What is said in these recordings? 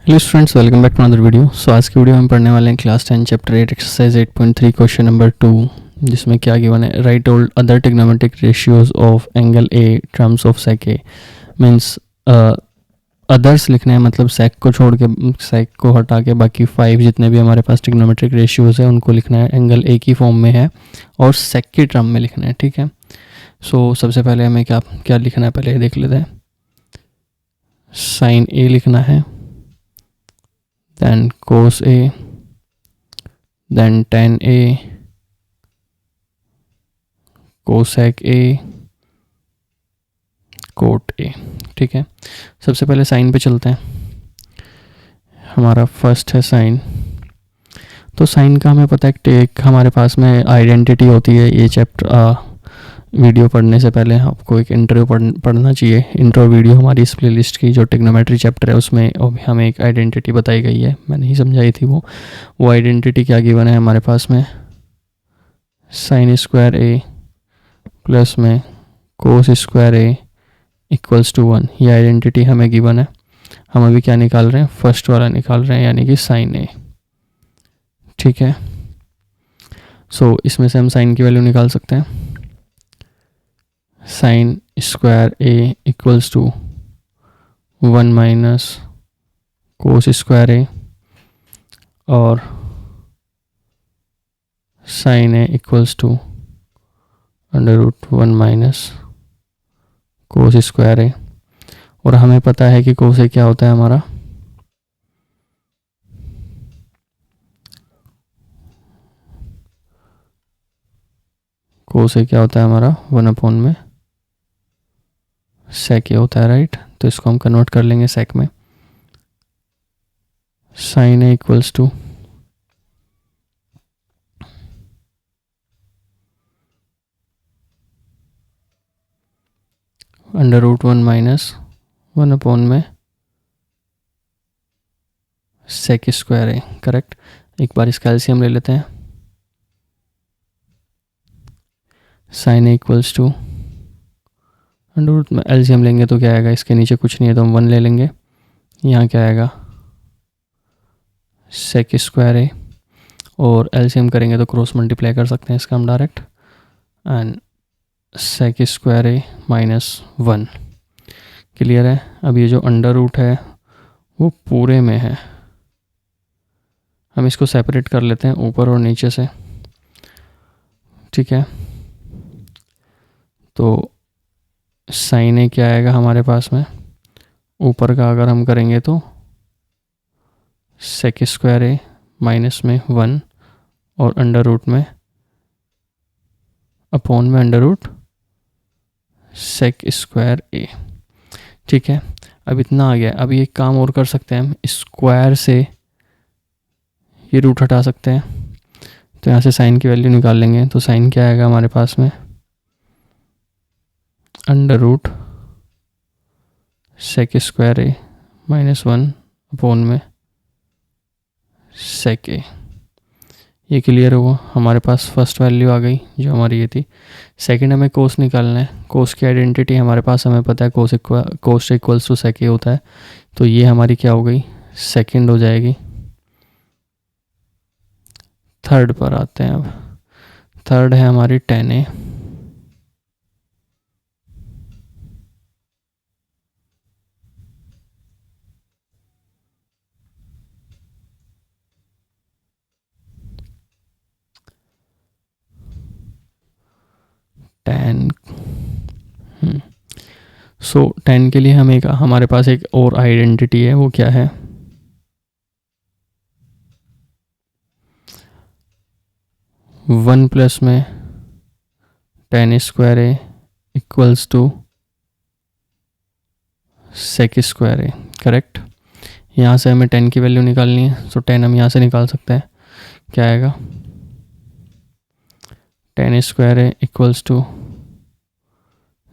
Hello students, welcome back to another video. So आज की video हम पढ़ने वाले हैं class 10 chapter 8 exercise 8.3 question number 2, जिसमें क्या गिवन है, write all other trigonometric ratios of angle A terms of sec A. Means others लिखने हैं, मतलब सेक को छोड़ के, सेक को हटा के बाकी 5 जितने भी हमारे पास ट्रिग्नोमेट्रिक रेशियोज है उनको लिखना है, एंगल ए की फॉर्म में है और सेक की टर्म में लिखना है। ठीक है। सो सबसे पहले हमें क्या क्या लिखना है, पहले देख लेते हैं। साइन ए लिखना है, then cos A, then tan A, cosec A, cot A। ठीक है, सबसे पहले साइन पे चलते हैं। हमारा फर्स्ट है साइन। तो साइन का हमें पता है, एक हमारे पास में आइडेंटिटी होती है। ये चैप्टर वीडियो पढ़ने से पहले आपको एक इंट्रो पढ़ना चाहिए। इंट्रो वीडियो हमारी इस प्लेलिस्ट की जो ट्रिग्नोमेट्री चैप्टर है उसमें हमें एक आइडेंटिटी बताई गई है, मैंने ही समझाई थी वो आइडेंटिटी क्या गिवन है हमारे पास में, साइन स्क्वायर ए प्लस में cos square A equals to 1। ये आइडेंटिटी हमें गिवन है। हम अभी क्या निकाल रहे हैं, फर्स्ट वाला निकाल रहे हैं, यानी कि साइन ए। ठीक है। सो इसमें से हम साइन की वैल्यू निकाल सकते हैं। Sine square A equals to 1 minus cos square A और sine A equals to under root 1 minus cos square A. और हमें पता है कि कोस ए क्या होता है हमारा, कोस ए क्या होता है हमारा 1 अपॉन में सेक ए होता है, राइट। तो इसको हम कन्वर्ट कर लेंगे सेक में। Sine A equals to under root 1 minus 1 upon में सेक स्क्वायर ए, करेक्ट। एक बार इसका एलसीएम ले लेते हैं। Sine A equals to under root में एलसीएम लेंगे तो क्या आएगा, इसके नीचे कुछ नहीं है तो हम 1 ले लेंगे। यहाँ क्या आएगा, सेक स्क्वायर ए, और एलसीएम करेंगे तो क्रॉस मल्टीप्लाई कर सकते हैं इसका हम direct, and sec square a minus 1। Clear है। अब ये जो अंडर रूट है वो पूरे में है, हम इसको सेपरेट कर लेते हैं ऊपर और नीचे से। ठीक है। तो साइन ए क्या आएगा हमारे पास में, ऊपर का अगर हम करेंगे तो सेक स्क्वायर ए माइनस में 1 और अंडर रूट में अपॉन में अंडर रूट सेक स्क्वायर ए। ठीक है। अब इतना आ गया। अब ये एक काम और कर सकते हैं, हम स्क्वायर से ये रूट हटा सकते हैं, तो यहाँ से साइन की वैल्यू निकाल लेंगे। तो साइन क्या आएगा हमारे पास में, under root sec square a minus 1 upon में सेक ए। ये क्लियर हुआ। हमारे पास फर्स्ट वैल्यू आ गई जो हमारी ये थी। सेकंड हमें कोस निकालना है। कोस की आइडेंटिटी हमारे पास हमें पता है, कोस इक्वल्स टू सेक ए होता है। तो ये हमारी क्या हो गई, सेकंड हो जाएगी। थर्ड पर आते हैं। अब थर्ड है हमारी टेन ए। टेन सो 10 के लिए हम हमारे पास एक और आइडेंटिटी है, वो क्या है, 1 प्लस में tan square A equals to sec square a, correct. यहाँ से हमें 10 की वैल्यू निकालनी है, सो 10 हम यहाँ से निकाल सकते हैं। क्या आएगा, tan square A equals to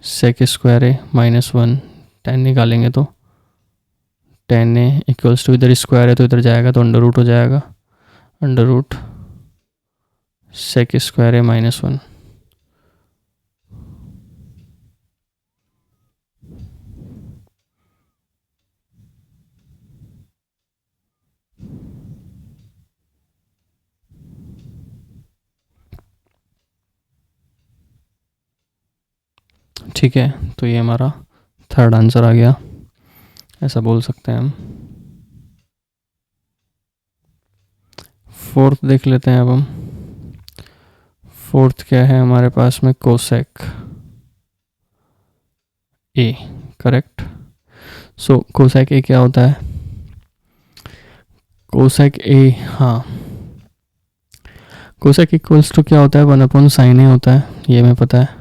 sec square a minus 1। 10 निकालेंगे तो टेन ए इक्वल्स टू, इधर स्क्वायर है तो इधर जाएगा तो अंडर रूट हो जाएगा, under root sec square a minus 1। ठीक है, तो ये हमारा थर्ड आंसर आ गया, ऐसा बोल सकते हैं हम। फोर्थ देख लेते हैं अब हम। फोर्थ क्या है हमारे पास में, कोसेक ए, करेक्ट। सो कोसेक ए क्या होता है, कोसेक ए, हाँ, कोसेक इक्वल्स टू क्या होता है, 1/sin ए होता है, ये हमें पता है।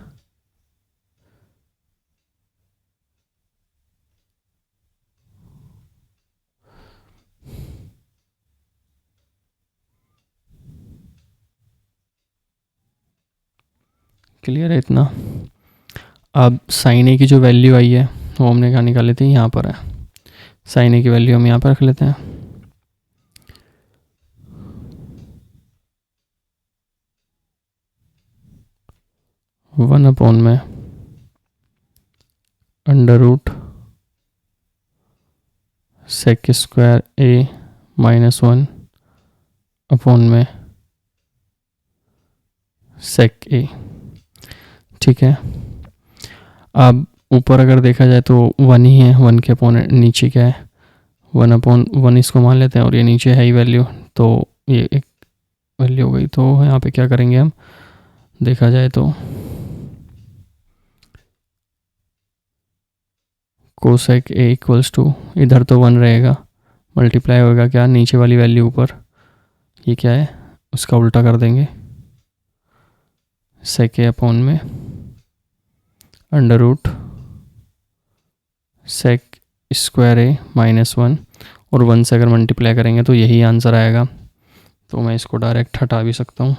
क्लियर है इतना। अब साइन ए की जो वैल्यू आई है वो हमने कहाँ निकाली थी, यहाँ पर है। साइन ए की वैल्यू हम यहाँ पर रख लेते हैं। वन अपॉन में अंडर रूट सेक स्क्वायर ए -1 अपॉन में सेक ए, ठीक है। अब ऊपर अगर देखा जाए तो 1 ही है, 1 के अपॉन नीचे क्या है, 1/1 इसको मान लेते हैं, और ये नीचे है ही वैल्यू, तो ये एक वैल्यू हो गई। तो यहाँ पे क्या करेंगे हम, देखा जाए तो कोसेक ए इक्वल्स टू, इधर तो 1 रहेगा, मल्टीप्लाई होगा क्या, नीचे वाली वैल्यू ऊपर, ये क्या है, उसका उल्टा कर देंगे, सेक ए अपॉन में अंडर रूट सेक स्क्वायर ए -1, और 1 से अगर मल्टीप्लाई करेंगे तो यही आंसर आएगा। तो मैं इसको डायरेक्ट हटा भी सकता हूँ,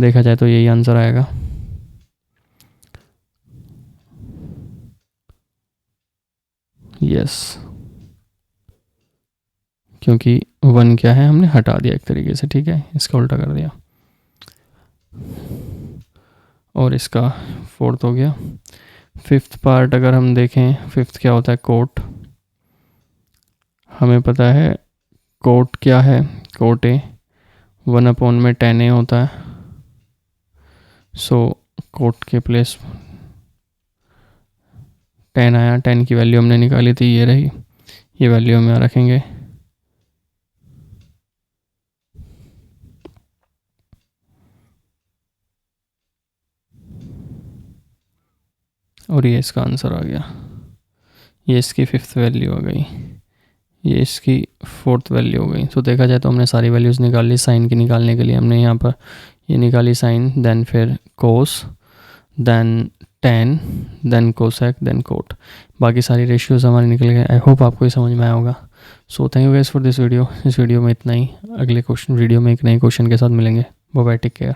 देखा जाए तो यही आंसर आएगा। यस, क्योंकि 1 क्या है, हमने हटा दिया एक तरीके से, ठीक है, इसका उल्टा कर दिया। और इसका फोर्थ हो गया। फिफ्थ पार्ट अगर हम देखें, फिफ्थ क्या होता है, कोट। हमें पता है कोट क्या है, कोट ए 1/10 ए होता है। सो कोट के प्लेस 10 आया, 10 की वैल्यू हमने निकाली थी, ये रही, ये वैल्यू हम यहाँ रखेंगे। और ये इसका आंसर आ गया, ये इसकी फिफ्थ वैल्यू आ गई, ये इसकी फोर्थ वैल्यू हो गई। तो देखा जाए तो हमने सारी वैल्यूज़ निकाल ली। साइन की निकालने के लिए हमने यहाँ पर ये निकाली साइन, देन फिर cos, then tan, then cosec, then cot. बाकी सारी रेशियोज़ हमारे निकल गए। आई होप आपको ये समझ में आया होगा। So thank you guys for this video. इस वीडियो में इतना ही। अगले क्वेश्चन वीडियो में एक नए क्वेश्चन के साथ मिलेंगे। Bye bye, take care.